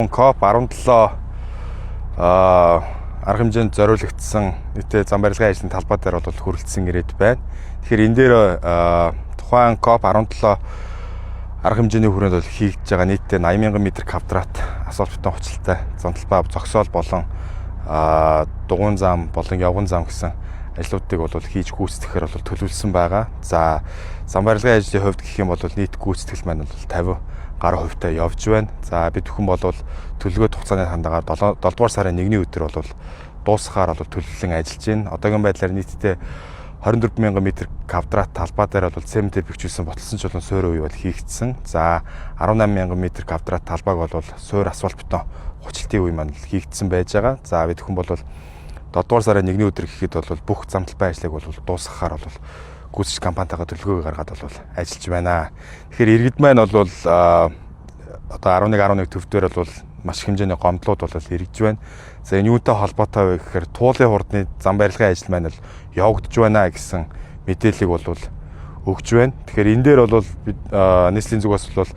КОП 17 арга хэмжээнд зориулагдсан нийтээ зам барилгын ажлын талбай дээр бол хүрэлцсэн ирээд байна. Тэгэхээр энэ дээр тухайн КОП 17 арга хэмжээний хүрээнд бол хийгдэж байгаа нийтдээ 80,000 м квадрат асфальт бетон хувцалтай зам талбай зогсоол болон дугуйн зам болон явган зам гэсэн ажлуудыг бол хийж гүйцэтгэхээр бол төлөвлөсөн байгаа. За зам барилгын ажлын хувьд гэх юм бол нийт гүйцэтгэл маань бол 50 гаруй хувьтай явж байна. За бид бүхэн бол төлөвлөгөөт хугацааны хандагаар 7 дугаар сарын 1-ний өдөр бол дуусгахаар бол төлөвлөн ажиллаж байна. Одоогийн байдлаар нийтдээ 24,000 м квадрат талбай дээр бол цементээр бэхжүүлсэн ботолсон чулуун суурь үе бол хийгдсэн. За 18,000 м квадрат талбайг бол суурь асфальт бетон хучлтын үе маань хийгдсэн байж байгаа. За бид бүхэн бол 7 дугаар сарын 1-ний өдөр гэхэд бол бүх зам талбай ажлыг бол дуусгахаар бол гүйцэтгэх компанитайгаа төлөвлөгөө гаргаад бол ажиллаж байна. Тэгэхээр иргэд маань бол одоо 11 төвдөр бол маш их хэмжээний гомдлууд бол иргэж байна. За энэ юунтай холбоотой вэ гэхээр туулын хурдны зам барилгын ажил маань бол явагдаж байна гэсэн мэдээллийг бол өгж байна. Тэгэхээр энэ дээр бол бид нийслэлийн зүгээс бол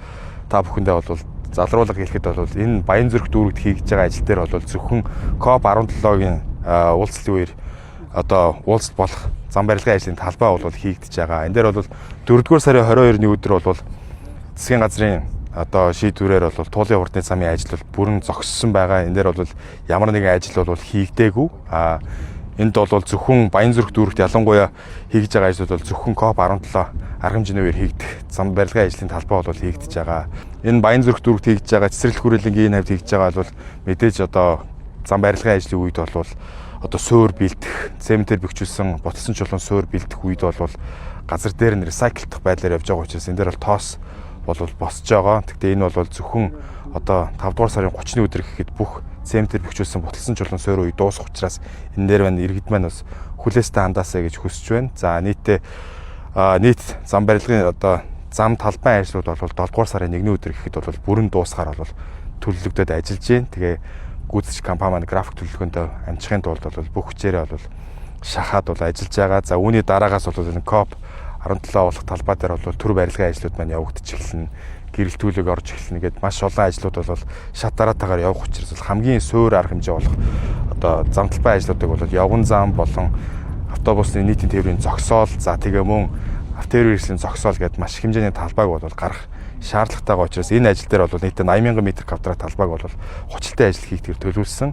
та бүхэндээ бол залруулга хэлэхэд бол энэ Баянзүрх дүүрэгт хийгдэж байгаа ажил дээр бол зөвхөн КОП 17-гийн уулзалтын үеэр одоо уулзалт болох зам барилгын ажлын талбай бол хийгдэж байгаа. Энэ дээр бол 4-р сарын 22-ны өдөр бол засгийн газрын одоо шийдвэрээр бол туулын хурдны замын ажил бол бүрэн зогссон байгаа. Энэ дээр бол ямар нэгэн ажил бол хийгдээгүй. Энд бол зөвхөн Баянзүрх дүүрэгт ялангуяа хийгдэж байгаа ажлууд бол зөвхөн КОП 17 арга хэмжээний үеэр хийгдэх зам барилгын ажлын талбай бол хийгдэж байгаа. Энэ Баянзүрх дүүрэгт хийгдэж байгаа цэцэрлэг хүрээлэнгийн хавьд хийгдэж байгаа бол мэдээж одоо зам барилгын ажлын үед бол одоо суур бэлдэх, цементээр бэхжүүлсэн ботолсон чулуун суур бэлдэх үед бол газар дээр нь ресайклдах байдлаар явж байгаа учраас энэ дээр бол тоос бол босч байгаа. Гэхдээ энэ бол зөвхөн одоо 5 дугаар сарын 30-ны өдөр гэхэд бүх цементээр бэхжүүлсэн ботолсон чулуун суур үе дуусах учраас энэ дээр маань иргэд маань бас хүлээстэй хандаасаа гэж хүсэж байна. За нийт зам барилгын одоо зам талбайн ажлууд бол 7 дугаар сарын 1-ний өдөр гэхэд бол бүрэн дуусахаар бол төлөвлөгдөд ажиллаж байна. Тэгээ гүйцэтгэх компани маань график төлөвлөгөөндөө амжихын тулд бол бүх хүчээрээ бол шахаад бол ажиллаж байгаа. За үүний дараагаас бол энэ КОП 17 болох талбай дээр бол төр барилгын ажлууд маань явагдаж эхэлнэ. Гэрэлтүүлэг орж эхэлнэ гэдээ маш олон ажлууд бол шат дараатаагаар явах учраас хамгийн суур арга хэмжээ болох одоо зам талбай ажлуудыг бол явган зам болон автобусны нийтийн тээврийн зогсоол, за тэгээ мөн автоэрийн зогсоол гэдээ маш их хэмжээний талбайг бол гаргах шаардлагатайгаа учраас энэ ажил дээр бол нийтдээ 80,000 м квадрат талбайг бол хучлтын ажил хийгдэхээр төлөвлөсөн.